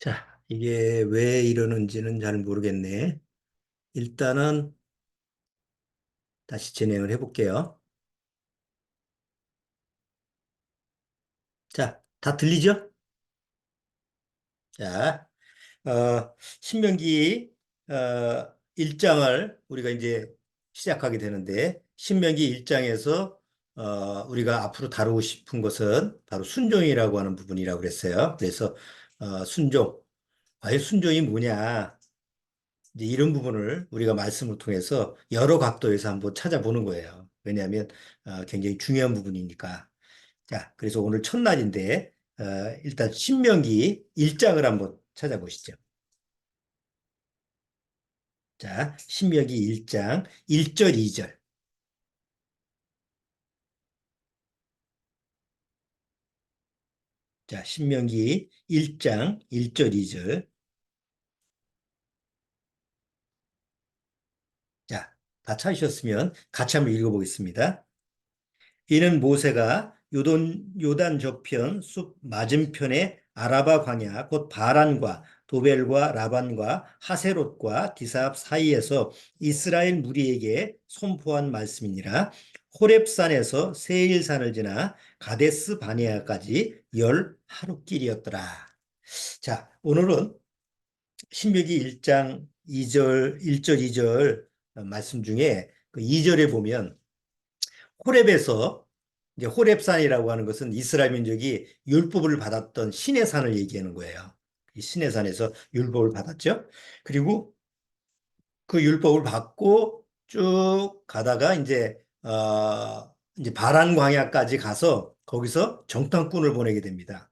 자, 이게 왜 이러는지는 잘 모르겠네. 일단은 다시 진행을 해볼게요. 자, 다 들리죠? 자, 신명기, 1장을 우리가 이제 시작하게 되는데, 신명기 1장에서, 우리가 앞으로 다루고 싶은 것은 바로 순종이라고 하는 부분이라고 그랬어요. 그래서, 순종. 과연 순종이 뭐냐? 이제 이런 부분을 우리가 말씀을 통해서 여러 각도에서 한번 찾아보는 거예요. 왜냐하면 굉장히 중요한 부분이니까. 자, 그래서 오늘 첫날인데 일단 신명기 1장을 한번 찾아보시죠. 자, 신명기 1장 1절 2절. 자, 신명기 1장 1절 2절. 자, 다 찾으셨으면 같이 한번 읽어보겠습니다. 이는 모세가 요단 저편 숲 맞은편에 아라바 광야 곧 바란과 도벨과 라반과 하세롯과 디사압 사이에서 이스라엘 무리에게 선포한 말씀이니라. 호렙산에서 세일산을 지나 가데스 바네아까지 열 하루길이었더라. 자, 오늘은 신명기 1장 2절 1절 2절 말씀 중에 그 2절에 보면 호렙에서 이제 호렙산이라고 하는 것은 이스라엘 민족이 율법을 받았던 신의 산을 얘기하는 거예요. 이 신의 산에서 율법을 받았죠. 그리고 그 율법을 받고 쭉 가다가 이제 바란 광야까지 가서 거기서 정탐꾼을 보내게 됩니다.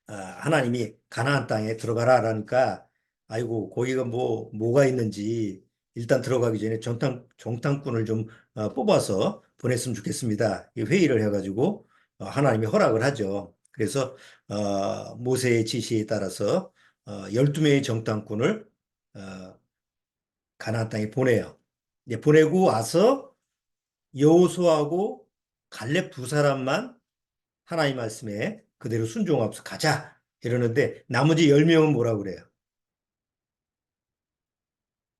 하나님이 가나안 땅에 들어가라 라니까 아이고 거기가 뭐가 있는지 일단 들어가기 전에 정탐꾼을 좀 뽑아서 보냈으면 좋겠습니다. 이 회의를 해가지고 하나님이 허락을 하죠. 그래서 모세의 지시에 따라서 12명의 정탐꾼을 어, 가나안 땅에 보내요. 이제 보내고 와서 여호수아하고 갈렙 두 사람만 하나님 말씀에 그대로 순종하면서 가자 이러는데 나머지 10명은 뭐라 그래요?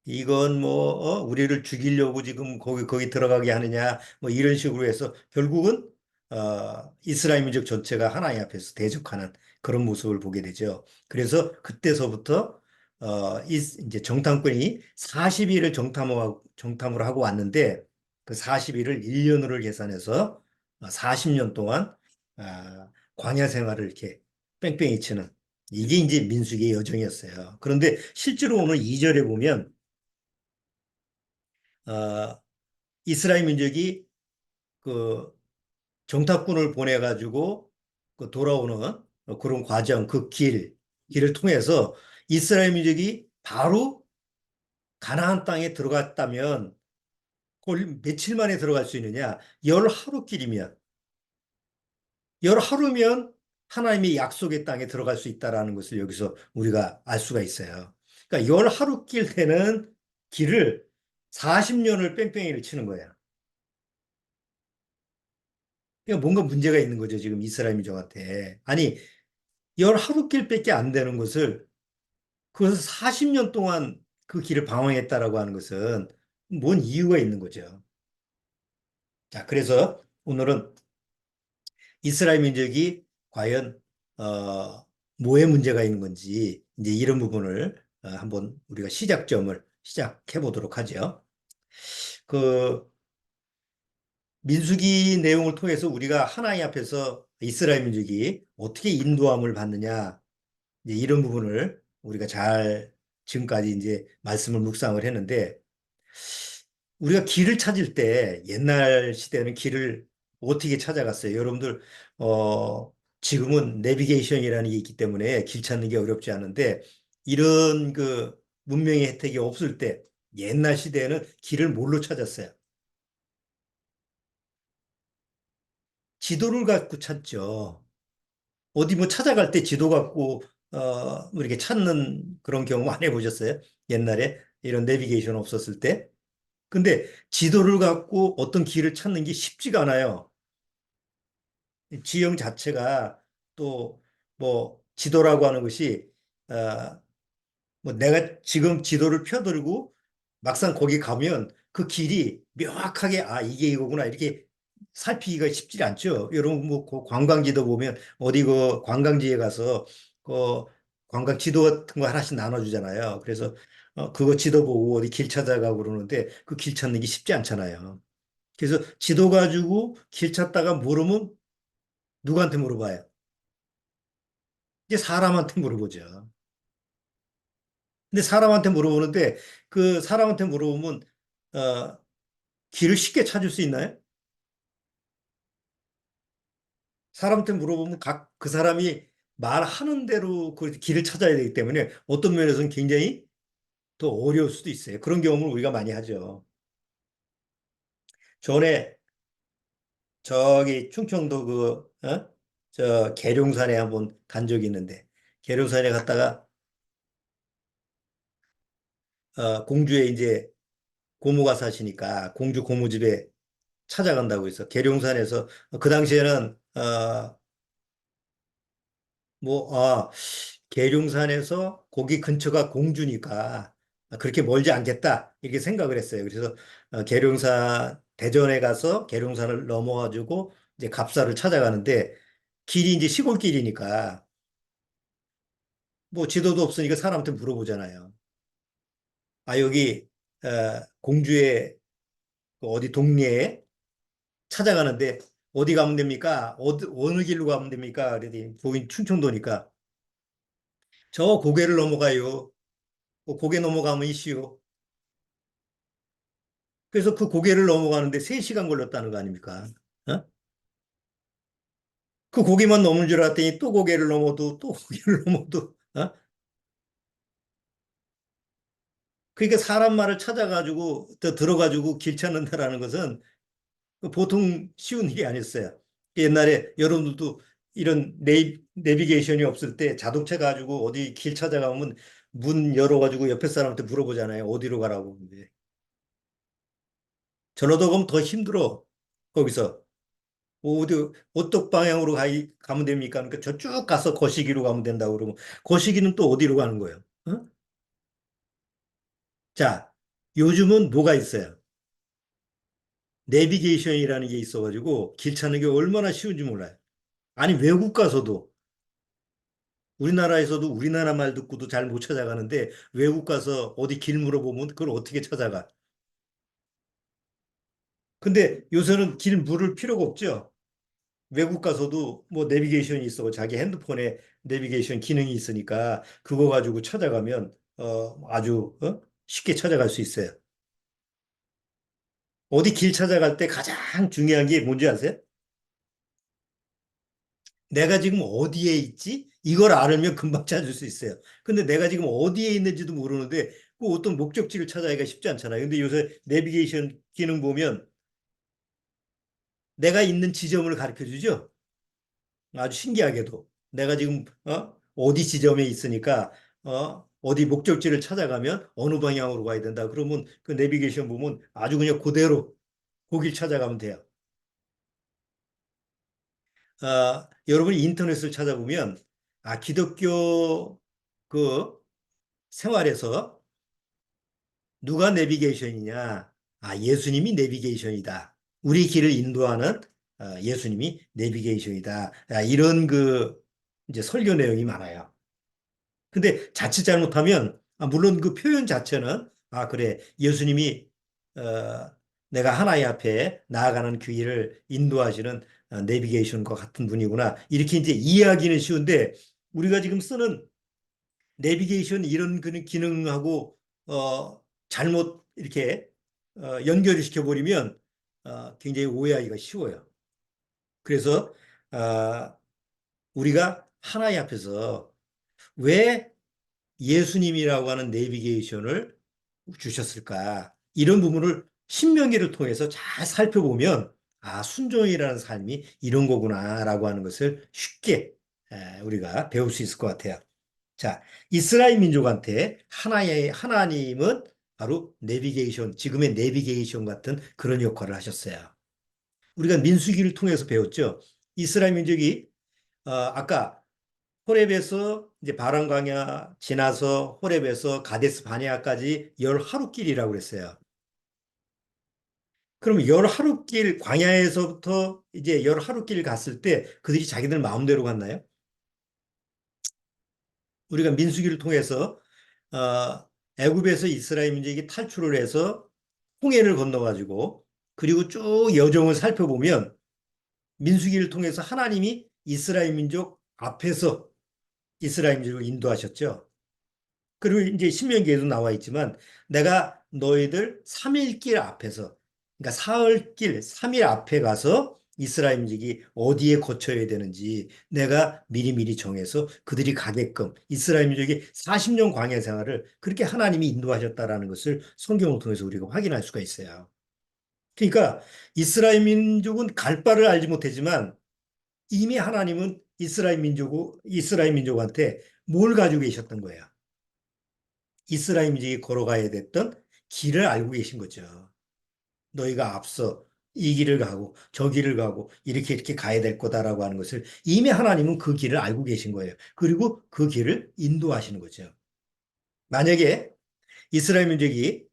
이건 우리를 죽이려고 지금 거기 들어가게 하느냐 뭐 이런 식으로 해서 결국은 이스라엘 민족 전체가 하나님 앞에서 대적하는 그런 모습을 보게 되죠. 그래서 그때서부터 이제 정탐꾼이 40일을 정탐을 하고 왔는데 그 40일을 1년으로 계산해서 40년 동안 광야 생활을 이렇게 뺑뺑이 치는 이게 이제 민수기의 여정이었어요. 그런데 실제로 오늘 2절에 보면 어, 이스라엘 민족이 그 정탐꾼을 보내가지고 그 돌아오는 그런 과정, 길을 통해서 이스라엘 민족이 바로 가나안 땅에 들어갔다면 그걸 며칠 만에 들어갈 수 있느냐? 열 하루 길이면 열 하루면 하나님의 약속의 땅에 들어갈 수 있다라는 것을 여기서 우리가 알 수가 있어요. 그러니까 열 하루 길 되는 길을 40년을 뺑뺑이를 치는 거예요. 그러니까 뭔가 문제가 있는 거죠, 지금 이스라엘 민족한테. 아니, 열 하루길밖에 안 되는 것을 그것을 40년 동안 그 길을 방황했다라고 하는 것은 뭔 이유가 있는 거죠. 자, 그래서 오늘은 이스라엘 민족이 과연 뭐에 문제가 있는 건지 이제 이런 부분을 한번 우리가 시작점을 시작해 보도록 하죠. 그 민수기 내용을 통해서 우리가 하나님 앞에서 이스라엘 민족이 어떻게 인도함을 받느냐 이제 이런 부분을 우리가 잘 지금까지 이제 말씀을 묵상을 했는데 우리가 길을 찾을 때 옛날 시대는 길을 어떻게 찾아갔어요? 여러분들 지금은 내비게이션이라는 게 있기 때문에 길 찾는 게 어렵지 않은데 이런 그 문명의 혜택이 없을 때 옛날 시대에는 길을 뭘로 찾았어요? 지도를 갖고 찾죠. 어디 뭐 찾아갈 때 지도 갖고 뭐 이렇게 찾는 그런 경험 안 해보셨어요? 옛날에 이런 내비게이션 없었을 때. 근데 지도를 갖고 어떤 길을 찾는 게 쉽지가 않아요. 지형 자체가 또 뭐 지도라고 하는 것이 어, 뭐 내가 지금 지도를 펴들고 막상 거기 가면 그 길이 명확하게 아 이게 이거구나 이렇게 살피기가 쉽지 않죠. 여러분 뭐그 관광지도 보면 어디 그 관광지에 가서 그 관광 지도 같은 거 하나씩 나눠주잖아요. 그래서 그거 지도 보고 어디 길 찾아가고 그러는데 그 길 찾는 게 쉽지 않잖아요. 그래서 지도 가지고 길 찾다가 모르면 누구한테 물어봐요? 이제 사람한테 물어보죠. 근데 사람한테 물어보는데 그 사람한테 물어보면 어, 길을 쉽게 찾을 수 있나요? 사람한테 물어보면 각 그 사람이 말하는 대로 그 길을 찾아야 되기 때문에 어떤 면에서는 굉장히 더 어려울 수도 있어요. 그런 경험을 우리가 많이 하죠. 전에 저기 충청도 저 계룡산에 한번 간 적이 있는데 계룡산에 갔다가 공주에 이제 고모가 사시니까 공주 고모집에 찾아간다고 해서 계룡산에서 그 당시에는 계룡산에서 거기 근처가 공주니까 그렇게 멀지 않겠다 이렇게 생각을 했어요. 그래서 계룡산 대전에 가서 계룡산을 넘어가지고 이제 갑사를 찾아가는데 길이 이제 시골길이니까 뭐 지도도 없으니까 사람한테 물어보잖아요. 아 여기 공주의 그 어디 동네에 찾아가는데 어디 가면 됩니까? 어느 길로 가면 됩니까? 그랬더니 거긴 충청도니까 저 고개를 넘어가요. 그 고개 넘어가면 이슈요. 그래서 그 고개를 넘어가는데 3시간 걸렸다는 거 아닙니까? 어? 그 고개만 넘은 줄 알았더니 또 고개를 넘어도 또 고개를 넘어도 그러니까 사람 말을 찾아가지고 또 들어가지고 길 찾는다라는 것은 보통 쉬운 일이 아니었어요. 옛날에 여러분들도 이런 내비게이션이 없을 때 자동차 가지고 어디 길 찾아가면 문 열어가지고 옆에 사람한테 물어보잖아요. 어디로 가라고. 근데 저러다 가면 더 힘들어. 거기서. 어디, 어떤 방향으로 가면 됩니까? 그러니까 저쭉 가서 거시기로 가면 된다고 그러면 거시기는 또 어디로 가는 거예요? 어? 자, 요즘은 뭐가 있어요? 내비게이션이라는 게 있어가지고 길 찾는 게 얼마나 쉬운지 몰라요. 아니, 외국 가서도 우리나라에서도 우리나라 말 듣고도 잘 못 찾아가는데 외국 가서 어디 길 물어보면 그걸 어떻게 찾아가? 근데 요새는 길 물을 필요가 없죠. 외국 가서도 뭐 내비게이션이 있어 자기 핸드폰에 내비게이션 기능이 있으니까 그거 가지고 찾아가면 아주 쉽게 찾아갈 수 있어요. 어디 길 찾아갈 때 가장 중요한 게 뭔지 아세요? 내가 지금 어디에 있지? 이걸 알면 금방 찾을 수 있어요. 근데 내가 지금 어디에 있는지도 모르는데 그 어떤 목적지를 찾아가기가 쉽지 않잖아요. 근데 요새 내비게이션 기능 보면 내가 있는 지점을 가르쳐 주죠. 아주 신기하게도 내가 지금 어디 지점에 있으니까 어디 목적지를 찾아가면 어느 방향으로 가야 된다. 그러면 그 내비게이션 보면 아주 그냥 그대로 거길 찾아가면 돼요. 여러분이 인터넷을 찾아보면 기독교 그 생활에서 누가 내비게이션이냐? 예수님이 내비게이션이다. 우리 길을 인도하는 예수님이 내비게이션이다. 이런 그 이제 설교 내용이 많아요. 근데 자칫 잘못하면 물론 그 표현 자체는 그래 예수님이 어, 내가 하나님 앞에 나아가는 그 길을 인도하시는 내비게이션과 같은 분이구나 이렇게 이제 이해하기는 쉬운데 우리가 지금 쓰는 내비게이션 이런 그 기능하고 잘못 이렇게 연결을 시켜버리면 굉장히 오해하기가 쉬워요. 그래서 어, 우리가 하나님 앞에서 왜 예수님이라고 하는 내비게이션을 주셨을까? 이런 부분을 신명기를 통해서 잘 살펴보면 순종이라는 삶이 이런 거구나라고 하는 것을 쉽게 우리가 배울 수 있을 것 같아요. 자, 이스라엘 민족한테 하나님은 바로 내비게이션, 지금의 내비게이션 같은 그런 역할을 하셨어요. 우리가 민수기를 통해서 배웠죠. 이스라엘 민족이 아까 호렙에서 이제 바람 광야 지나서 호렙에서 가데스 바네아까지 열 하루길이라고 그랬어요. 그럼 열 하루길 광야에서부터 이제 열 하루길 갔을 때 그들이 자기들 마음대로 갔나요? 우리가 민수기를 통해서 애굽에서 이스라엘 민족이 탈출을 해서 홍해를 건너가지고 그리고 쭉 여정을 살펴보면 민수기를 통해서 하나님이 이스라엘 민족 앞에서 이스라엘 민족을 인도하셨죠. 그리고 이제 신명기에도 나와 있지만 내가 너희들 3일 길 앞에서 그러니까 사흘 길 3일 앞에 가서 이스라엘 민족이 어디에 거쳐야 되는지 내가 미리미리 정해서 그들이 가게끔 이스라엘 민족이 40년 광야 생활을 그렇게 하나님이 인도하셨다라는 것을 성경을 통해서 우리가 확인할 수가 있어요. 그러니까 이스라엘 민족은 갈 바를 알지 못했지만 이미 하나님은 이스라엘 민족한테 뭘 가지고 계셨던 거예요. 이스라엘 민족이 걸어가야 됐던 길을 알고 계신 거죠. 너희가 앞서 이 길을 가고 저 길을 가고 이렇게 이렇게 가야 될 거다라고 하는 것을 이미 하나님은 그 길을 알고 계신 거예요. 그리고 그 길을 인도하시는 거죠. 만약에 이스라엘 민족이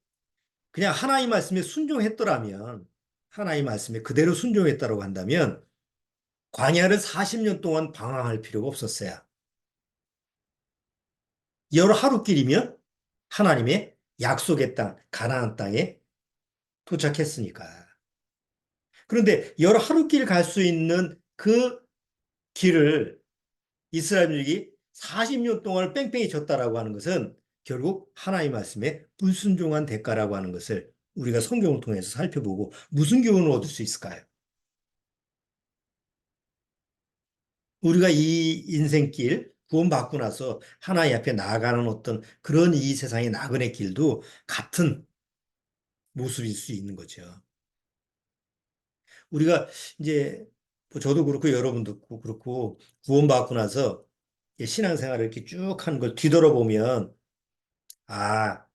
그냥 하나님 말씀에 순종했더라면 하나님 말씀에 그대로 순종했다고 한다면 광야를 40년 동안 방황할 필요가 없었어요. 열 하루길이면 하나님의 약속의 땅, 가나안 땅에 도착했으니까. 그런데 열 하루길 갈 수 있는 그 길을 이스라엘 민족이 40년 동안 뺑뺑이 졌다라고 하는 것은 결국 하나님의 말씀에 불순종한 대가라고 하는 것을 우리가 성경을 통해서 살펴보고 무슨 교훈을 얻을 수 있을까요? 우리가 이 인생길 구원받고 나서 하나님 앞에 나아가는 어떤 그런 이 세상의 나그네 길도 같은 모습일 수 있는 거죠. 우리가 이제 뭐 저도 그렇고 여러분도 그렇고 구원받고 나서 신앙생활을 이렇게 쭉 하는 걸 뒤돌아보면 아,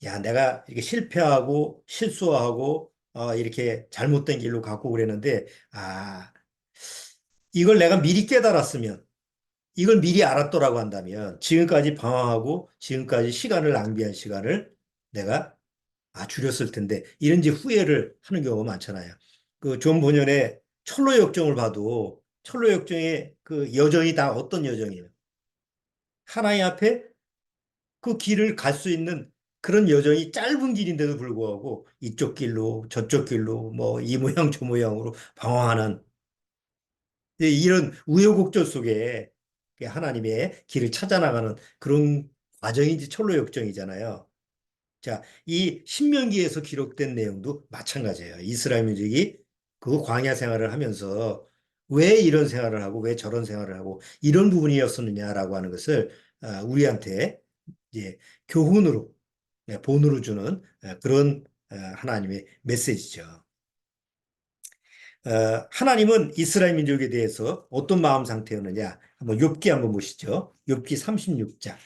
야, 내가 이렇게 실패하고 실수하고 이렇게 잘못된 길로 가고 그랬는데 이걸 내가 미리 깨달았으면 이걸 미리 알았더라고 한다면 지금까지 방황하고 지금까지 시간을 낭비한 시간을 내가 줄였을 텐데 이런 이제 후회를 하는 경우가 많잖아요. 그 존 본연의 철로 역정을 봐도 철로 역정의 그 여정이 다 어떤 여정이에요? 하나님 앞에 그 길을 갈 수 있는 그런 여정이 짧은 길인데도 불구하고 이쪽 길로 저쪽 길로 뭐 이 모양 저 모양으로 방황하는 이런 우여곡절 속에 하나님의 길을 찾아나가는 그런 과정인지 철로 역정이잖아요. 자, 이 신명기에서 기록된 내용도 마찬가지예요. 이스라엘 민족이 그 광야 생활을 하면서 왜 이런 생활을 하고 왜 저런 생활을 하고 이런 부분이었었느냐라고 하는 것을 우리한테 이제 교훈으로 본으로 주는 그런 하나님의 메시지죠. 하나님은 이스라엘 민족에 대해서 어떤 마음 상태였느냐? 한번 욥기 한번 보시죠. 욥기 36장.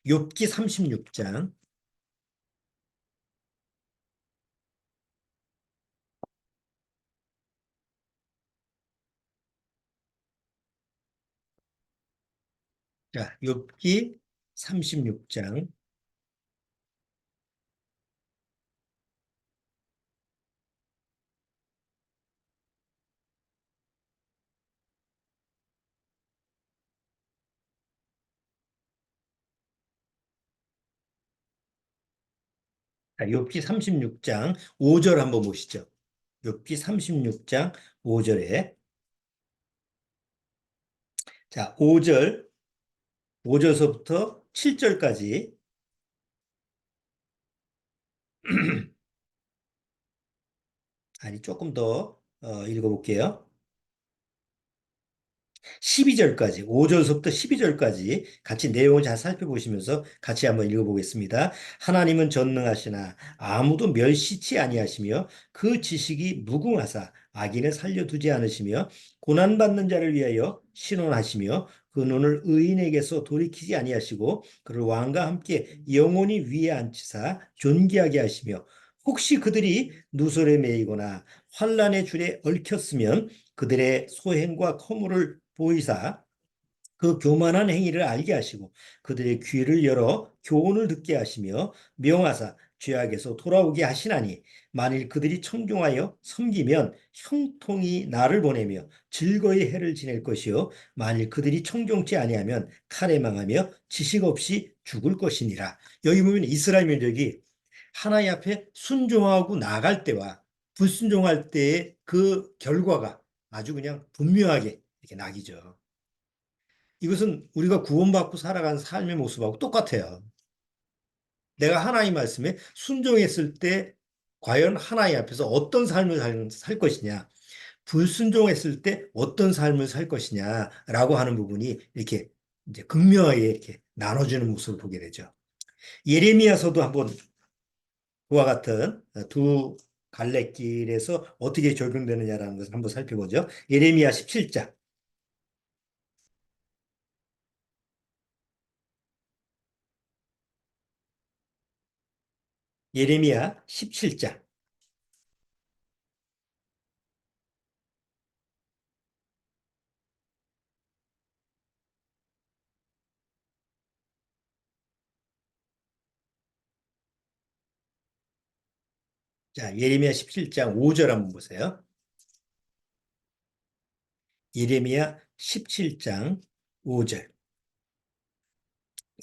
욥기 36장. 자, 욥기 36장. 자, 욥기 36장 5절 한번 보시죠. 욥기 36장 5절에 자, 5절서부터 7절까지 아니 조금 더 읽어볼게요. 12절까지, 5절서부터 12절까지 같이 내용을 잘 살펴보시면서 같이 한번 읽어보겠습니다. 하나님은 전능하시나 아무도 멸시치 아니하시며 그 지식이 무궁하사 악인을 살려두지 않으시며 고난받는 자를 위하여 신원하시며 그 눈을 의인에게서 돌이키지 아니하시고 그를 왕과 함께 영원히 위에 앉히사 존귀하게 하시며 혹시 그들이 누설에 매이거나 환란의 줄에 얽혔으면 그들의 소행과 허물을 보이사 그 교만한 행위를 알게 하시고 그들의 귀를 열어 교훈을 듣게 하시며 명하사 죄악에서 돌아오게 하시나니 만일 그들이 청종하여 섬기면 형통이 나를 보내며 즐거이 해를 지낼 것이요 만일 그들이 청종치 아니하면 칼에 망하며 지식 없이 죽을 것이니라. 여기 보면 이스라엘 민족이 하나님 앞에 순종하고 나갈 때와 불순종할 때의 그 결과가 아주 그냥 분명하게 이렇게 낙이죠. 이것은 우리가 구원받고 살아가는 삶의 모습하고 똑같아요. 내가 하나님 말씀에 순종했을 때 과연 하나님 앞에서 어떤 삶을 살 것이냐, 불순종했을 때 어떤 삶을 살 것이냐라고 하는 부분이 이렇게 이제 극명하게 이렇게 나눠지는 모습을 보게 되죠. 예레미야서도 한번 그와 같은 두 갈래길에서 어떻게 적용되느냐라는 것을 한번 살펴보죠. 예레미야 17장. 예레미야 17장. 자, 예레미야 17장 5절 한번 보세요. 예레미야 17장 5절.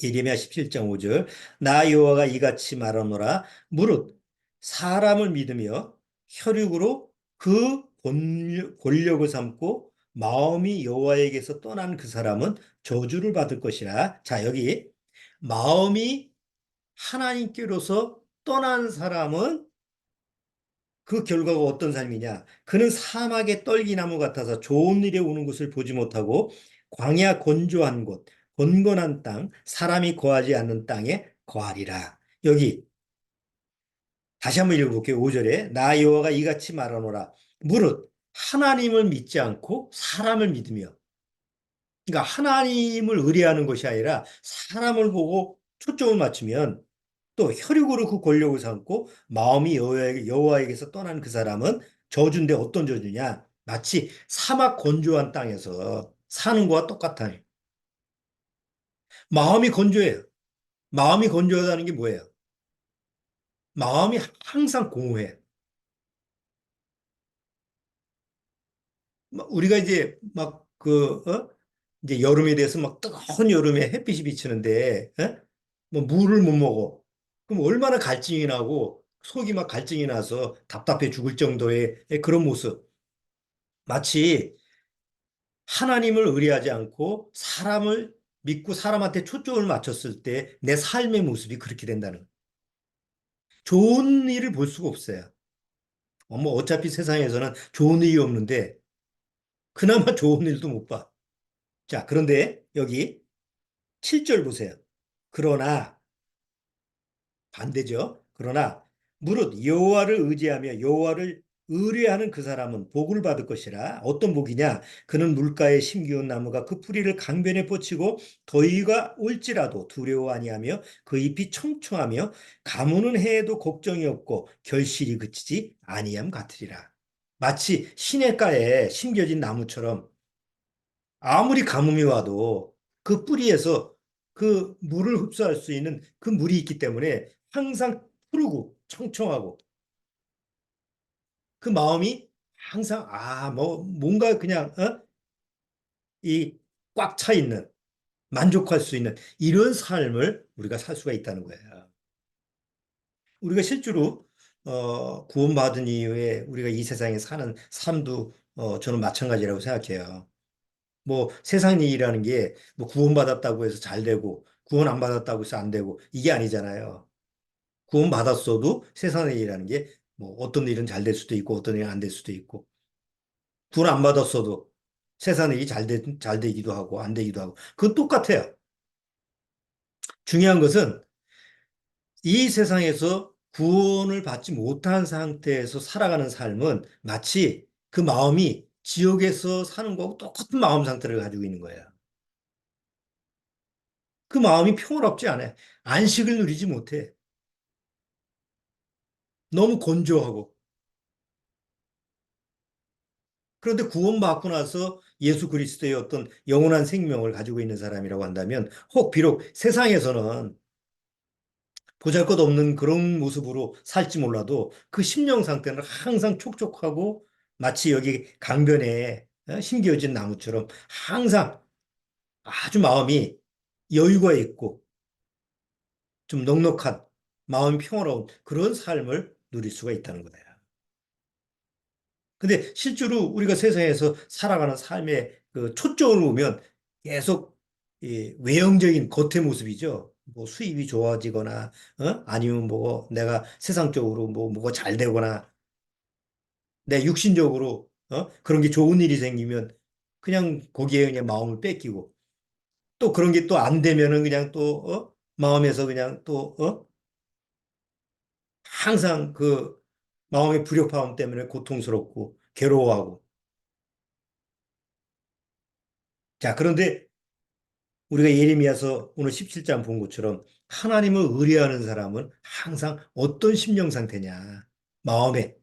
예레미야 17장 5절. 나 여호와가 이같이 말하노라. 무릇 사람을 믿으며 혈육으로 그 권력을 삼고 마음이 여호와에게서 떠난 그 사람은 저주를 받을 것이라. 자, 여기 마음이 하나님께로서 떠난 사람은 그 결과가 어떤 삶이냐? 그는 사막의 떨기나무 같아서 좋은 일에 오는 것을 보지 못하고 광야 건조한 곳, 건건한 땅, 사람이 거하지 않는 땅에 거하리라. 여기 다시 한번 읽어볼게요. 5절에 나 여호와가 이같이 말하노라. 무릇 하나님을 믿지 않고 사람을 믿으며 그러니까 하나님을 의뢰하는 것이 아니라 사람을 보고 초점을 맞추면 또 혈육으로 그 권력을 삼고 마음이 여호와에게서 떠난 그 사람은 저주인데 어떤 저주냐? 마치 사막 건조한 땅에서 사는 거와 똑같아요. 마음이 건조해요. 마음이 건조하다는 게 뭐예요? 마음이 항상 공허해. 우리가 이제 막 이제 여름에 대해서 막 뜨거운 여름에 햇빛이 비치는데 뭐 물을 못 먹어. 그럼 얼마나 갈증이 나고 속이 막 갈증이 나서 답답해 죽을 정도의 그런 모습. 마치 하나님을 의뢰하지 않고 사람을 믿고 사람한테 초점을 맞췄을 때 내 삶의 모습이 그렇게 된다는 거예요. 좋은 일을 볼 수가 없어요. 뭐 어차피 세상에서는 좋은 일이 없는데 그나마 좋은 일도 못 봐. 자, 그런데 여기 7절 보세요. 그러나 반대죠. 그러나 무릇 여호와를 의지하며 여호와를 의뢰하는 그 사람은 복을 받을 것이라. 어떤 복이냐? 그는 물가에 심기운 나무가 그 뿌리를 강변에 뻗치고 더위가 올지라도 두려워 아니하며 그 잎이 청청하며 가무는 해에도 걱정이 없고 결실이 그치지 아니함 같으리라. 마치 시냇가에 심겨진 나무처럼 아무리 가뭄이 와도 그 뿌리에서 그 물을 흡수할 수 있는 그 물이 있기 때문에 항상 푸르고 청청하고 그 마음이 항상 뭐 뭔가 그냥 이 꽉 차 있는 만족할 수 있는 이런 삶을 우리가 살 수가 있다는 거예요. 우리가 실제로 구원받은 이후에 우리가 이 세상에 사는 삶도 저는 마찬가지라고 생각해요. 뭐 세상 일이라는 게 뭐 구원받았다고 해서 잘 되고 구원 안 받았다고 해서 안 되고 이게 아니잖아요. 구원받았어도 세상 일이라는 게 뭐 어떤 일은 잘 될 수도 있고 어떤 일은 안 될 수도 있고 구원 안 받았어도 세상 일이 잘 되기도 하고 안 되기도 하고 그건 똑같아요. 중요한 것은 이 세상에서 구원을 받지 못한 상태에서 살아가는 삶은 마치 그 마음이 지옥에서 사는 거하고 똑같은 마음 상태를 가지고 있는 거예요. 그 마음이 평화롭지 않아요. 안식을 누리지 못해. 너무 건조하고. 그런데 구원받고 나서 예수 그리스도의 어떤 영원한 생명을 가지고 있는 사람이라고 한다면, 혹 비록 세상에서는 보잘것없는 그런 모습으로 살지 몰라도 그 심령 상태는 항상 촉촉하고, 마치 여기 강변에 심겨진 나무처럼 항상 아주 마음이 여유가 있고 좀 넉넉한, 마음이 평화로운 그런 삶을 누릴 수가 있다는 거다. 근데 실제로 우리가 세상에서 살아가는 삶의 그 초점을 보면 계속 이 외형적인 겉의 모습이죠. 뭐 수입이 좋아지거나, 아니면 뭐 내가 세상적으로 뭐가 잘 되거나, 내 육신적으로, 그런 게 좋은 일이 생기면 그냥 거기에 그냥 마음을 뺏기고, 또 그런 게 또 안 되면은 그냥 또, 마음에서 그냥 또, 항상 그 마음의 불협화음 때문에 고통스럽고 괴로워하고. 자, 그런데 우리가 예레미야서 오늘 17장 본 것처럼 하나님을 의뢰하는 사람은 항상 어떤 심령 상태냐? 마음의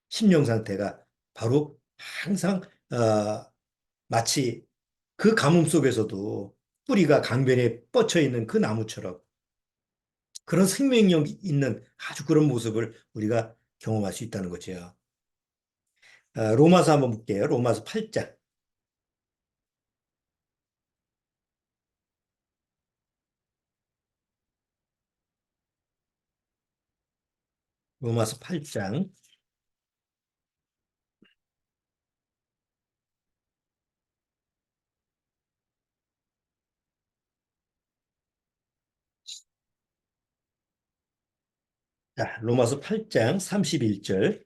심령 상태가 바로 항상 마치 그 가뭄 속에서도 뿌리가 강변에 뻗쳐 있는 그 나무처럼 그런 생명력 있는 아주 그런 모습을 우리가 경험할 수 있다는 거죠. 로마서 한번 볼게요. 로마서 8장. 로마서 8장. 자, 로마서 8장 31절.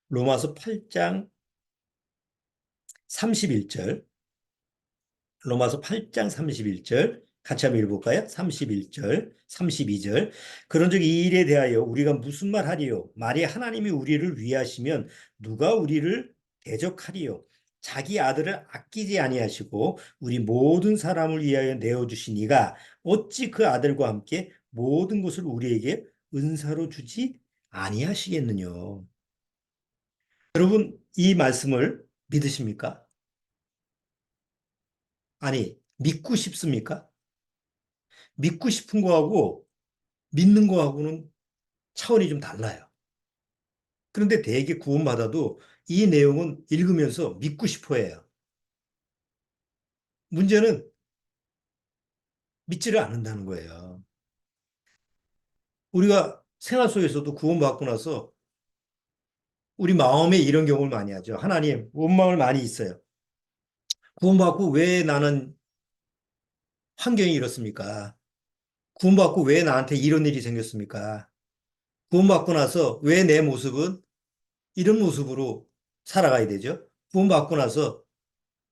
로마서 8장 31절. 로마서 8장 31절. 같이 한번 읽어볼까요? 31절, 32절. 그런즉 이 일에 대하여 우리가 무슨 말 하리요? 만일 하나님이 우리를 위하시면 누가 우리를 대적하리요? 자기 아들을 아끼지 아니하시고 우리 모든 사람을 위하여 내어주신 이가 어찌 그 아들과 함께 모든 것을 우리에게 은사로 주지 아니하시겠느냐? 여러분, 이 말씀을 믿으십니까? 아니, 믿고 싶습니까? 믿고 싶은 거하고 믿는 거하고는 차원이 좀 달라요. 그런데 대개 구원받아도 이 내용은 읽으면서 믿고 싶어 해요. 문제는 믿지를 않는다는 거예요. 우리가 생활 속에서도 구원받고 나서 우리 마음에 이런 경험을 많이 하죠. 하나님, 원망을 많이 있어요. 구원받고 왜 나는 환경이 이렇습니까? 구원받고 왜 나한테 이런 일이 생겼습니까? 구원받고 나서 왜 내 모습은 이런 모습으로 살아가야 되죠? 구원받고 나서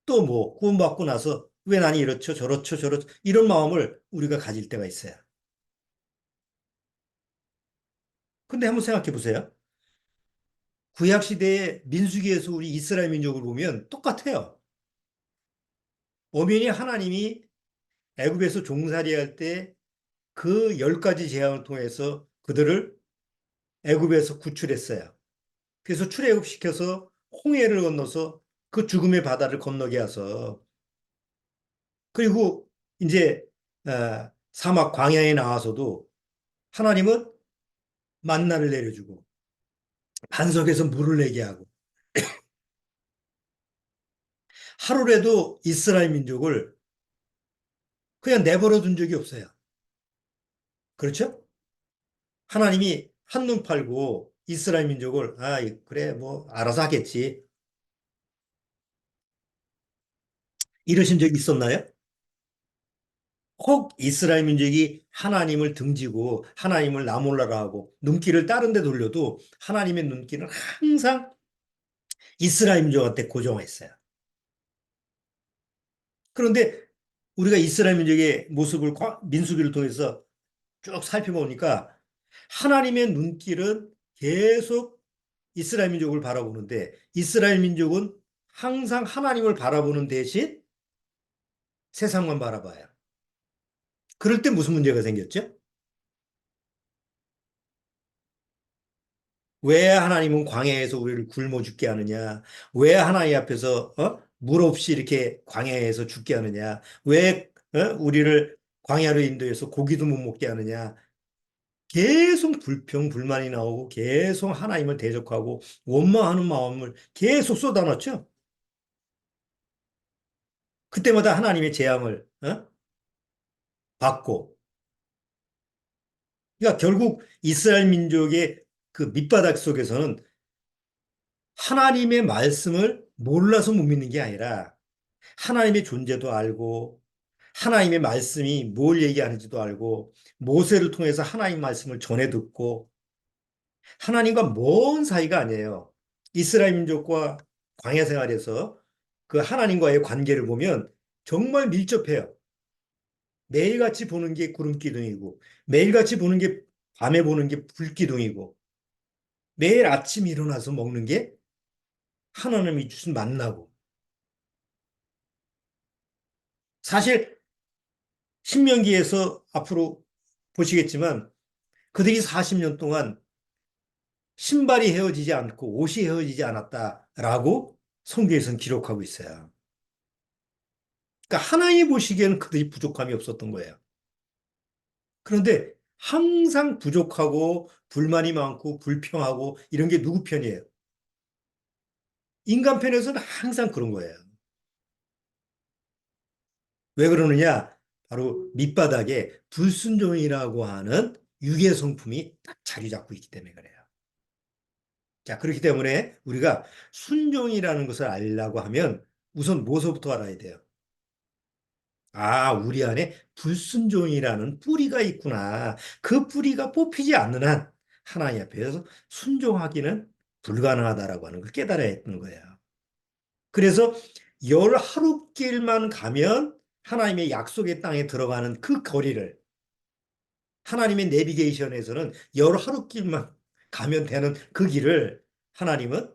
또 뭐, 구원받고 나서 왜 나니 이렇죠, 저렇죠, 저렇죠. 이런 마음을 우리가 가질 때가 있어요. 근데 한번 생각해 보세요. 구약시대의 민수기에서 우리 이스라엘 민족을 보면 똑같아요. 엄연히 하나님이 애굽에서 종살이 할 때 그 10가지 재앙을 통해서 그들을 애굽에서 구출했어요. 그래서 출애굽시켜서 홍해를 건너서 그 죽음의 바다를 건너게 해서, 그리고 이제 사막 광야에 나와서도 하나님은 만나를 내려주고 반석에서 물을 내게 하고 하루라도 이스라엘 민족을 그냥 내버려 둔 적이 없어요. 그렇죠? 하나님이 한눈 팔고 이스라엘 민족을 그래 뭐 알아서 하겠지 이러신 적이 있었나요? 혹 이스라엘 민족이 하나님을 등지고 하나님을 나몰라라 하고 눈길을 다른 데 돌려도 하나님의 눈길은 항상 이스라엘 민족한테 고정했어요. 그런데 우리가 이스라엘 민족의 모습을 민수기를 통해서 쭉 살펴보니까 하나님의 눈길은 계속 이스라엘 민족을 바라보는데 이스라엘 민족은 항상 하나님을 바라보는 대신 세상만 바라봐요. 그럴 때 무슨 문제가 생겼죠? 왜 하나님은 광야에서 우리를 굶어 죽게 하느냐? 왜 하나님 앞에서 물 없이 이렇게 광야에서 죽게 하느냐? 왜 우리를 광야로 인도해서 고기도 못 먹게 하느냐? 계속 불평, 불만이 나오고 계속 하나님을 대적하고 원망하는 마음을 계속 쏟아놨죠. 그때마다 하나님의 재앙을 받고. 그러니까 결국 이스라엘 민족의 그 밑바닥 속에서는 하나님의 말씀을 몰라서 못 믿는 게 아니라 하나님의 존재도 알고 하나님의 말씀이 뭘 얘기하는지도 알고 모세를 통해서 하나님 말씀을 전해 듣고 하나님과 먼 사이가 아니에요. 이스라엘 민족과 광야 생활에서 그 하나님과의 관계를 보면 정말 밀접해요. 매일같이 보는 게 구름 기둥이고 매일같이 보는 게 밤에 보는 게 불 기둥이고 매일 아침 일어나서 먹는 게 하나님이 주신 만나고 사실 신명기에서 앞으로 보시겠지만 그들이 40년 동안 신발이 헤어지지 않고 옷이 헤어지지 않았다라고 성경에서는 기록하고 있어요. 그러니까 하나님 보시기에는 그들이 부족함이 없었던 거예요. 그런데 항상 부족하고 불만이 많고 불평하고 이런 게 누구 편이에요? 인간 편에서는 항상 그런 거예요. 왜 그러느냐? 바로 밑바닥에 불순종이라고 하는 유괴 성품이 딱 자리 잡고 있기 때문에 그래요. 자, 그렇기 때문에 우리가 순종이라는 것을 알려고 하면 우선 뭐서부터 알아야 돼요? 아, 우리 안에 불순종이라는 뿌리가 있구나. 그 뿌리가 뽑히지 않는 한 하나님 앞에서 순종하기는 불가능하다라고 하는 걸 깨달아야 했던 거예요. 그래서 열 하루길만 가면 하나님의 약속의 땅에 들어가는 그 거리를 하나님의 내비게이션에서는 열 하루길만 가면 되는 그 길을 하나님은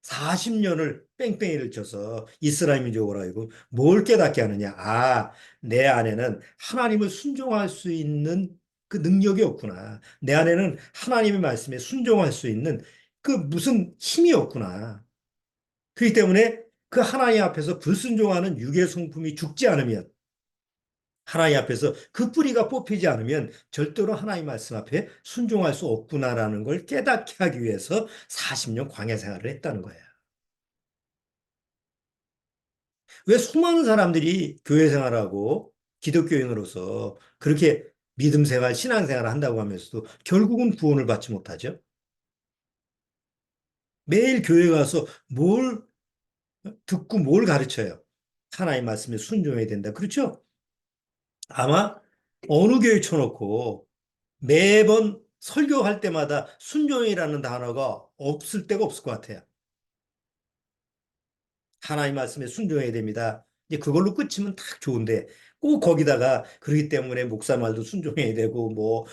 40년을 뺑뺑이를 쳐서 이스라엘 민족으로 하여금 뭘 깨닫게 하느냐. 아, 내 안에는 하나님을 순종할 수 있는 그 능력이 없구나. 내 안에는 하나님의 말씀에 순종할 수 있는 그 무슨 힘이 없구나. 그렇기 때문에 그 하나님 앞에서 불순종하는 유괴 성품이 죽지 않으면 하나님 앞에서 그 뿌리가 뽑히지 않으면 절대로 하나님 말씀 앞에 순종할 수 없구나라는 걸 깨닫게 하기 위해서 40년 광야 생활을 했다는 거예요. 왜 수많은 사람들이 교회 생활하고 기독교인으로서 그렇게 믿음 생활, 신앙 생활을 한다고 하면서도 결국은 구원을 받지 못하죠? 매일 교회 가서 뭘 듣고 뭘 가르쳐요? 하나님 말씀에 순종해야 된다. 그렇죠? 아마 어느 교회 쳐놓고 매번 설교할 때마다 순종이라는 단어가 없을 때가 없을 것 같아요. 하나님 말씀에 순종해야 됩니다. 이제 그걸로 끝이면 딱 좋은데 꼭 거기다가 그렇기 때문에 목사 말도 순종해야 되고 뭐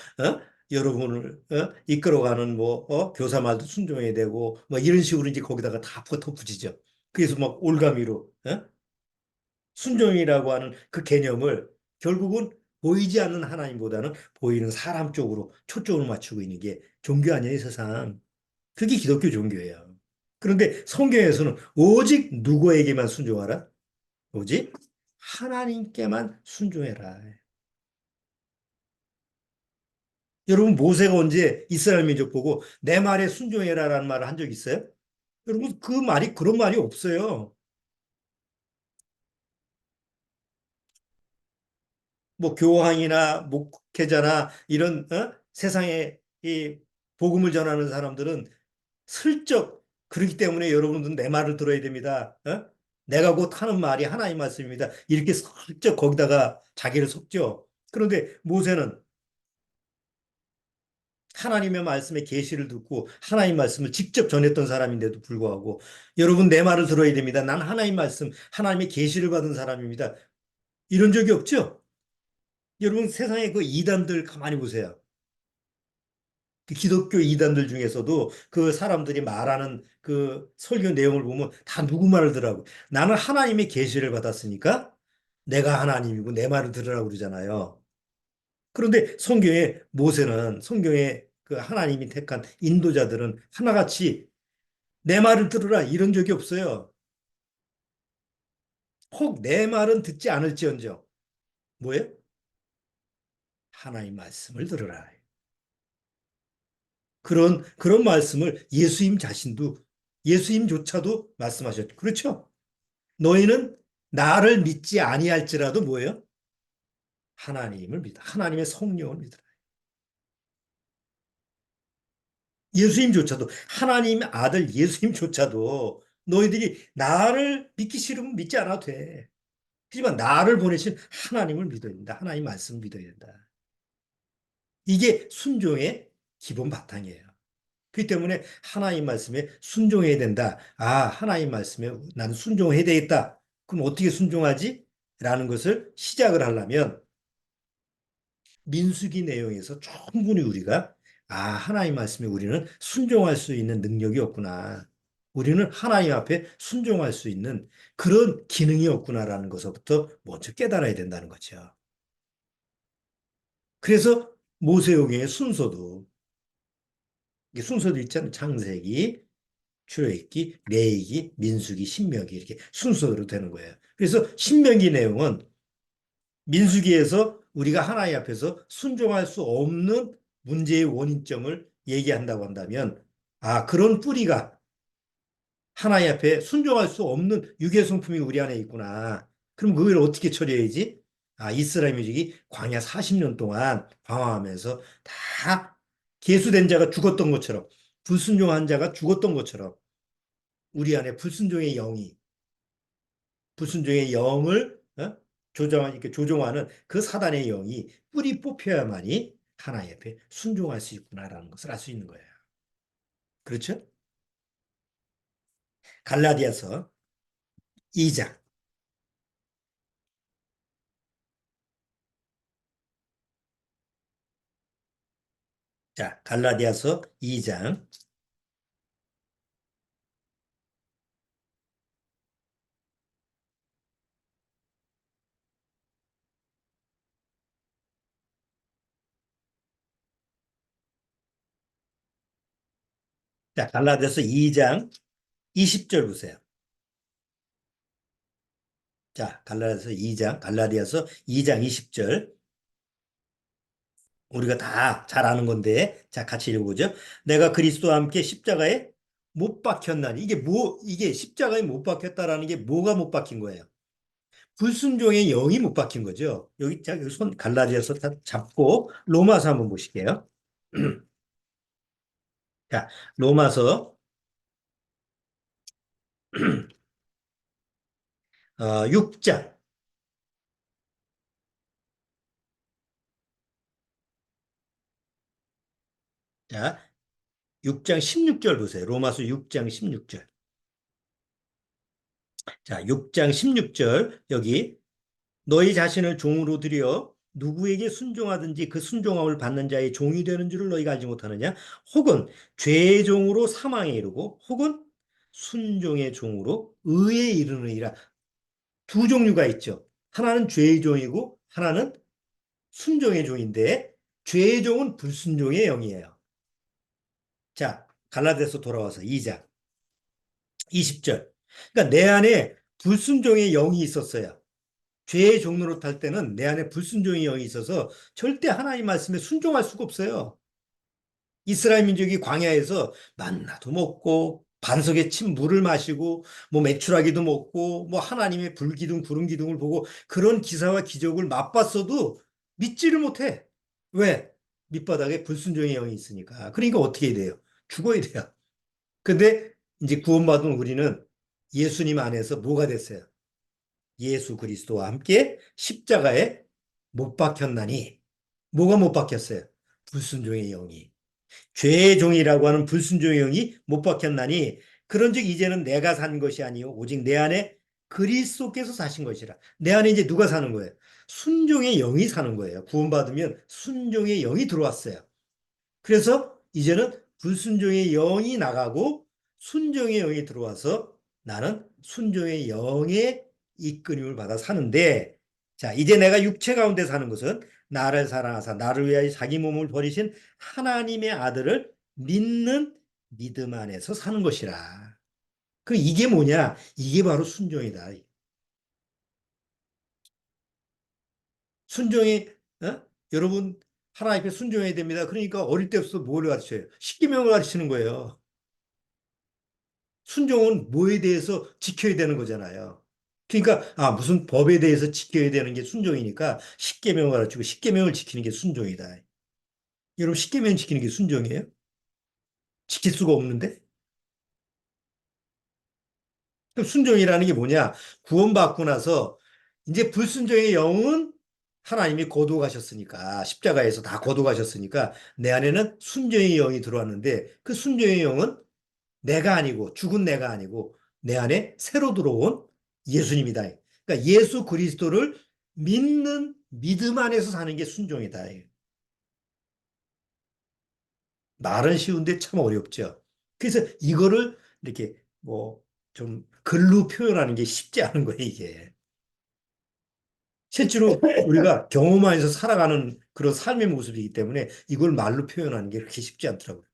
여러분을 이끌어가는 뭐 교사 말도 순종해야 되고 뭐 이런 식으로 이제 거기다가 다 덧붙이죠. 그래서 막 올가미로 순종이라고 하는 그 개념을 결국은 보이지 않는 하나님보다는 보이는 사람 쪽으로 초점을 맞추고 있는 게 종교 아니에요, 세상. 그게 기독교 종교예요. 그런데 성경에서는 오직 누구에게만 순종하라? 오직 하나님께만 순종해라. 여러분, 모세가 언제 이스라엘 민족 보고 내 말에 순종해라라는 말을 한 적 있어요? 여러분, 그 말이 그런 말이 없어요. 뭐 교황이나 목회자나 이런 세상에 이 복음을 전하는 사람들은 슬쩍 그렇기 때문에 여러분들은 내 말을 들어야 됩니다. 내가 곧 하는 말이 하나님 말씀입니다. 이렇게 슬쩍 거기다가 자기를 섞죠. 그런데 모세는 하나님의 말씀에 계시를 듣고 하나님 말씀을 직접 전했던 사람인데도 불구하고 여러분 내 말을 들어야 됩니다. 난 하나님 말씀, 하나님의 계시를 받은 사람입니다. 이런 적이 없죠? 여러분 세상에 그 이단들 가만히 보세요. 그 기독교 이단들 중에서도 그 사람들이 말하는 그 설교 내용을 보면 다 누구 말을 들라고 나는 하나님의 계시를 받았으니까 내가 하나님이고 내 말을 들으라고 그러잖아요. 그런데 성경에 모세는 성경에 그 하나님이 택한 인도자들은 하나같이 내 말을 들으라 이런 적이 없어요. 혹 내 말은 듣지 않을지언정 뭐예요? 하나님 말씀을 들으라. 그런 말씀을 예수님 자신도 예수님조차도 말씀하셨죠. 그렇죠? 너희는 나를 믿지 아니할지라도 뭐예요? 하나님을 믿어. 하나님의 성령을 믿어라. 예수님조차도 하나님 아들 예수님조차도 너희들이 나를 믿기 싫으면 믿지 않아도 돼. 하지만 나를 보내신 하나님을 믿어야 된다. 하나님 말씀을 믿어야 된다. 이게 순종의 기본 바탕이에요. 그렇기 때문에 하나님 말씀에 순종해야 된다. 아, 하나님 말씀에 나는 순종해야 되겠다. 그럼 어떻게 순종하지? 라는 것을 시작을 하려면 민수기 내용에서 충분히 우리가 하나님 말씀에 우리는 순종할 수 있는 능력이 없구나. 우리는 하나님 앞에 순종할 수 있는 그런 기능이 없구나라는 것부터 먼저 깨달아야 된다는 거죠. 그래서 모세오경의 순서도 있잖아요. 창세기, 출애굽기, 레위기, 민수기, 신명기 이렇게 순서로 되는 거예요. 그래서 신명기 내용은 민수기에서 우리가 하나님 앞에서 순종할 수 없는 문제의 원인점을 얘기한다고 한다면 그런 뿌리가 하나님 앞에 순종할 수 없는 유괴성품이 우리 안에 있구나. 그럼 그걸 어떻게 처리해야지? 이스라엘 민족이 광야 40년 동안 방황하면서 다 계수된 자가 죽었던 것처럼 불순종한 자가 죽었던 것처럼 우리 안에 불순종의 영을 이렇게 조종하는 그 사단의 영이 뿌리 뽑혀야만이 하나님 앞에 순종할 수 있구나라는 것을 알 수 있는 거예요. 그렇죠? 갈라디아서 2장. 자, 갈라디아서 2장. 자, 갈라디아서 2장 20절 보세요. 자, 갈라디아서 2장 20절. 우리가 다 잘 아는 건데, 자, 같이 읽어보죠. 내가 그리스도와 함께 십자가에 못 박혔나니. 이게 십자가에 못 박혔다라는 게 뭐가 못 박힌 거예요? 불순종의 영이 못 박힌 거죠. 여기 손 갈라디아서 다 잡고 로마서 한번 보실게요. 자, 로마서 6장. 자, 6장 16절 보세요. 로마서 6장 16절. 자, 6장 16절 여기 너희 자신을 종으로 들여 누구에게 순종하든지 그 순종함을 받는 자의 종이 되는 줄을 너희가 알지 못하느냐? 혹은 죄의 종으로 사망에 이르고 혹은 순종의 종으로 의에 이르느니라. 두 종류가 있죠. 하나는 죄의 종이고 하나는 순종의 종인데 죄의 종은 불순종의 영이에요. 자, 갈라디아서 돌아와서 2장 20절. 그러니까 내 안에 불순종의 영이 있었어요. 죄의 종로로 탈 때는 내 안에 불순종의 영이 있어서 절대 하나님 말씀에 순종할 수가 없어요. 이스라엘 민족이 광야에서 만나도 먹고 반석에 친 물을 마시고 뭐 메추라기도 먹고 뭐 하나님의 불기둥 구름 기둥을 보고 그런 기사와 기적을 맛봤어도 믿지를 못해. 왜? 밑바닥에 불순종의 영이 있으니까. 그러니까 어떻게 돼요? 죽어야 돼요. 근데 이제 구원받은 우리는 예수님 안에서 뭐가 됐어요? 예수 그리스도와 함께 십자가에 못 박혔나니 뭐가 못 박혔어요? 불순종의 영이. 죄의 종이라고 하는 불순종의 영이 못 박혔나니 그런즉 이제는 내가 산 것이 아니요 오직 내 안에 그리스도께서 사신 것이라. 내 안에 이제 누가 사는 거예요? 순종의 영이 사는 거예요. 구원받으면 순종의 영이 들어왔어요. 그래서 이제는 불순종의 영이 나가고 순종의 영이 들어와서 나는 순종의 영의 이끌림을 받아 사는데 자, 이제 내가 육체 가운데 사는 것은 나를 사랑하사 나를 위하여 자기 몸을 버리신 하나님의 아들을 믿는 믿음 안에서 사는 것이라. 그 이게 뭐냐? 이게 바로 순종이다. 순종이 여러분 하나님 앞에 순종해야 됩니다. 그러니까 어릴 때부터 뭘 가르쳐요? 십계명을 가르치는 거예요. 순종은 뭐에 대해서 지켜야 되는 거잖아요. 그러니까 무슨 법에 대해서 지켜야 되는 게 순종이니까 십계명을 가르치고 십계명을 지키는 게 순종이다. 여러분 십계명 지키는 게 순종이에요? 지킬 수가 없는데? 그럼 순종이라는 게 뭐냐? 구원받고 나서 이제 불순종의 영은 하나님이 거두어가셨으니까 십자가에서 다 거두어가셨으니까 내 안에는 순종의 영이 들어왔는데 그 순종의 영은 내가 아니고 죽은 내가 아니고 내 안에 새로 들어온 예수님이다. 그러니까 예수 그리스도를 믿는 믿음 안에서 사는 게 순종이다. 말은 쉬운데 참 어렵죠. 그래서 이거를 이렇게 뭐 좀 글로 표현하는 게 쉽지 않은 거예요, 이게. 실제로 우리가 경험 안에서 살아가는 그런 삶의 모습이기 때문에 이걸 말로 표현하는 게 그렇게 쉽지 않더라고요.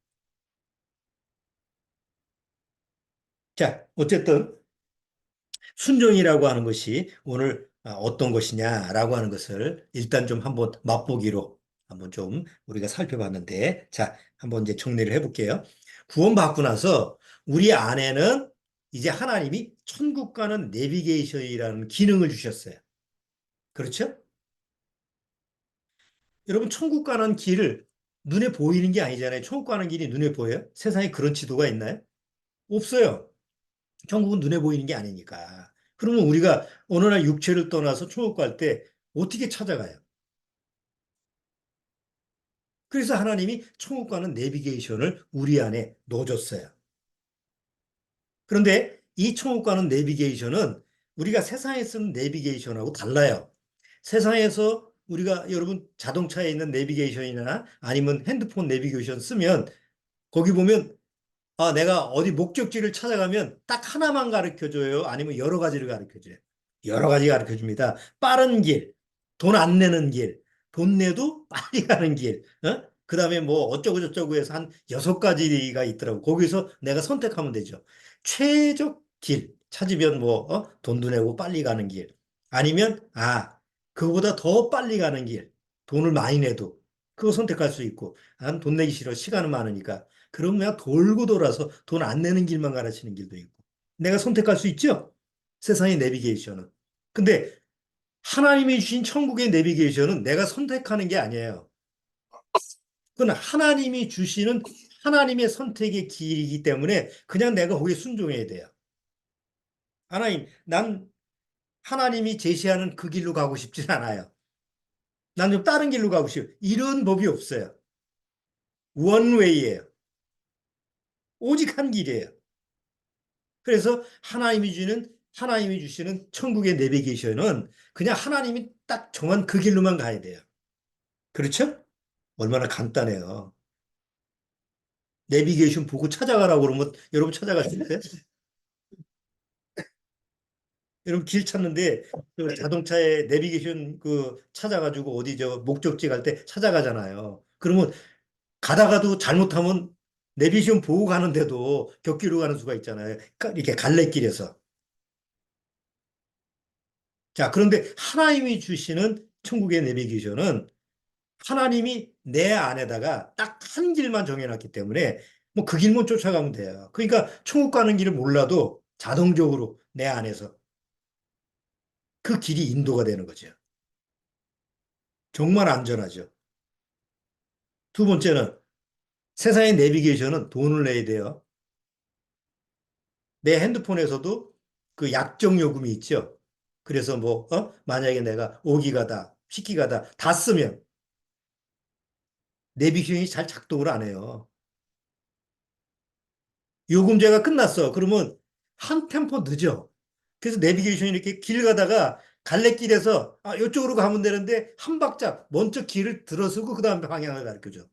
자, 어쨌든 순종이라고 하는 것이 오늘 어떤 것이냐라고 하는 것을 일단 좀 한번 맛보기로 한번 좀 우리가 살펴봤는데, 자, 한번 이제 정리를 해볼게요. 구원받고 나서 우리 안에는 이제 하나님이 천국 가는 내비게이션이라는 기능을 주셨어요. 그렇죠? 여러분, 천국 가는 길을 눈에 보이는 게 아니잖아요. 천국 가는 길이 눈에 보여요? 세상에 그런 지도가 있나요? 없어요. 천국은 눈에 보이는 게 아니니까. 그러면 우리가 어느 날 육체를 떠나서 천국 갈 때 어떻게 찾아가요? 그래서 하나님이 천국 가는 내비게이션을 우리 안에 넣어줬어요. 그런데 이 천국 가는 내비게이션은 우리가 세상에 쓰는 내비게이션하고 달라요. 세상에서 우리가 여러분 자동차에 있는 내비게이션이나 아니면 핸드폰 내비게이션 쓰면 거기 보면 내가 어디 목적지를 찾아가면 딱 하나만 가르쳐 줘요? 아니면 여러 가지를 가르쳐 줘요? 여러 가지 가르쳐 줍니다. 빠른 길, 돈 안 내는 길, 돈 내도 빨리 가는 길, 그 다음에 뭐 어쩌고 저쩌고 해서 한 여섯 가지가 있더라고. 거기서 내가 선택하면 되죠. 최적 길 찾으면 뭐, 돈도 내고 빨리 가는 길. 아니면, 그거보다 더 빨리 가는 길. 돈을 많이 내도. 그거 선택할 수 있고. 난 돈 내기 싫어. 시간은 많으니까. 그럼 내가 돌고 돌아서 돈 안 내는 길만 가르치는 길도 있고. 내가 선택할 수 있죠? 세상의 내비게이션은. 근데 하나님이 주신 천국의 내비게이션은 내가 선택하는 게 아니에요. 그건 하나님이 주시는 하나님의 선택의 길이기 때문에 그냥 내가 거기에 순종해야 돼요. 하나님, 난 하나님이 제시하는 그 길로 가고 싶진 않아요. 난 좀 다른 길로 가고 싶어요. 이런 법이 없어요. 원웨이예요. 오직 한 길이에요. 그래서 하나님이 주시는 천국의 내비게이션은 그냥 하나님이 딱 정한 그 길로만 가야 돼요. 그렇죠? 얼마나 간단해요. 내비게이션 보고 찾아가라고 그러면 여러분 찾아가시는데 여러분 길 찾는데 그 자동차에 내비게이션 그 찾아가지고 어디 저 목적지 갈 때 찾아가잖아요. 그러면 가다가도 잘못하면 내비게이션 보고 가는데도 곁길로 가는 수가 있잖아요. 이렇게 갈래길에서. 자, 그런데 하나님이 주시는 천국의 내비게이션은 하나님이 내 안에다가 딱 한 길만 정해놨기 때문에 뭐 그 길만 쫓아가면 돼요. 그러니까 천국 가는 길을 몰라도 자동적으로 내 안에서 그 길이 인도가 되는 거죠. 정말 안전하죠. 두 번째는 세상의 내비게이션은 돈을 내야 돼요. 내 핸드폰에서도 그 약정 요금이 있죠. 그래서 뭐, 만약에 내가 5기가다, 10기가다 다 쓰면 내비게이션이 잘 작동을 안 해요. 요금제가 끝났어. 그러면 한 템포 늦어. 그래서 내비게이션이 이렇게 길 가다가 갈래길에서 이쪽으로 가면 되는데 한 박자 먼저 길을 들어서고 그다음에 방향을 가르쳐줘.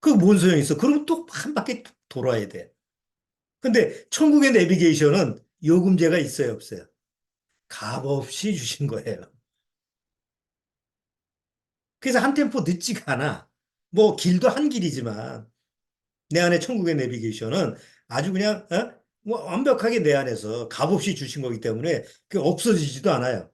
그 뭔 소용이 있어? 그러면 또 한 바퀴 돌아야 돼. 근데 천국의 내비게이션은 요금제가 있어요, 없어요? 값없이 주신 거예요. 그래서 한 템포 늦지가 않아. 뭐 길도 한 길이지만 내 안에 천국의 내비게이션은 아주 그냥 뭐 완벽하게 내 안에서 값없이 주신 거기 때문에 그 없어지지도 않아요.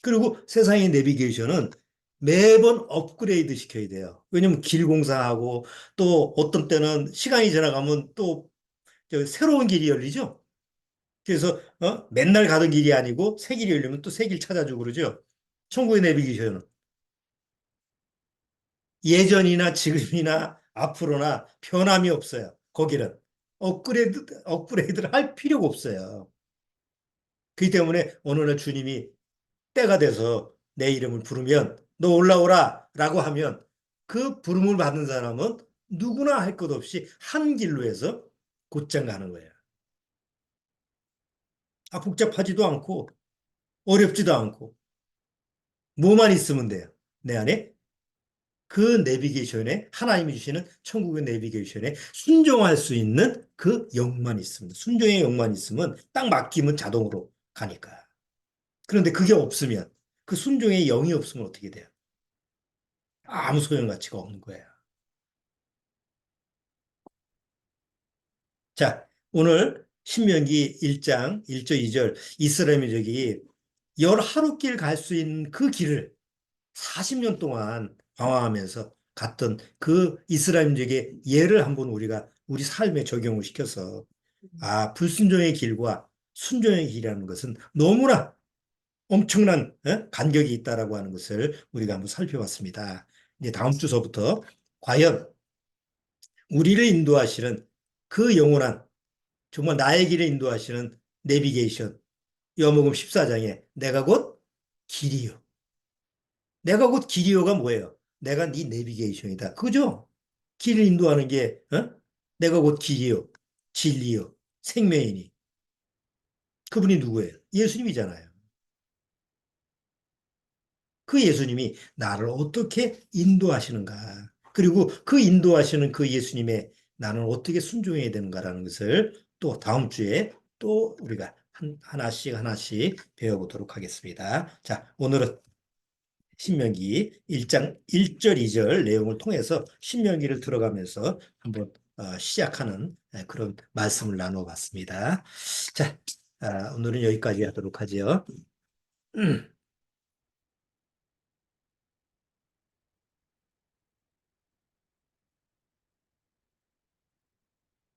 그리고 세상의 내비게이션은 매번 업그레이드 시켜야 돼요. 왜냐면 길 공사하고 또 어떤 때는 시간이 지나가면 또 새로운 길이 열리죠. 그래서 맨날 가던 길이 아니고 새 길이 열리면 또 새 길 찾아주고 그러죠. 천국의 내비게이션은 예전이나 지금이나 앞으로나 변함이 없어요. 거기는 업그레이드를 할 필요가 없어요. 그렇기 때문에 어느 날 주님이 때가 돼서 내 이름을 부르면 너 올라오라 라고 하면 그 부름을 받는 사람은 누구나 할 것 없이 한 길로 해서 곧장 가는 거예요. 복잡하지도 않고 어렵지도 않고 뭐만 있으면 돼요. 내 안에 그 내비게이션에 하나님이 주시는 천국의 내비게이션에 순종할 수 있는 그 영만 있습니다. 순종의 영만 있으면 딱 맡기면 자동으로 가니까. 그런데 그게 없으면 그 순종의 영이 없으면 어떻게 돼요? 아무 소용 가치가 없는 거예요. 자, 오늘 신명기 1장 1절 2절 이스라엘 민족이 열 하루길 갈 수 있는 그 길을 40년 동안 방황하면서 갔던 그 이스라엘 민족의 예를 한번 우리가 우리 삶에 적용을 시켜서 불순종의 길과 순종의 길이라는 것은 너무나 엄청난 간격이 있다라고 하는 것을 우리가 한번 살펴봤습니다. 이제 다음 주서부터 과연 우리를 인도하시는 그 영원한 정말 나의 길을 인도하시는 내비게이션 요한복음 14장에 내가 곧 길이요. 내가 곧 길이요가 뭐예요? 내가 네 내비게이션이다. 그죠? 길을 인도하는 게 내가 곧 길이요. 진리요. 생명이니. 그분이 누구예요? 예수님이잖아요. 그 예수님이 나를 어떻게 인도하시는가. 그리고 그 인도하시는 그 예수님의 나는 어떻게 순종해야 되는가라는 것을 또 다음 주에 또 우리가 하나씩 하나씩 배워보도록 하겠습니다. 자, 오늘은 신명기 1장 1절 2절 내용을 통해서 신명기를 들어가면서 한번 시작하는 그런 말씀을 나누어 봤습니다. 자, 오늘은 여기까지 하도록 하죠.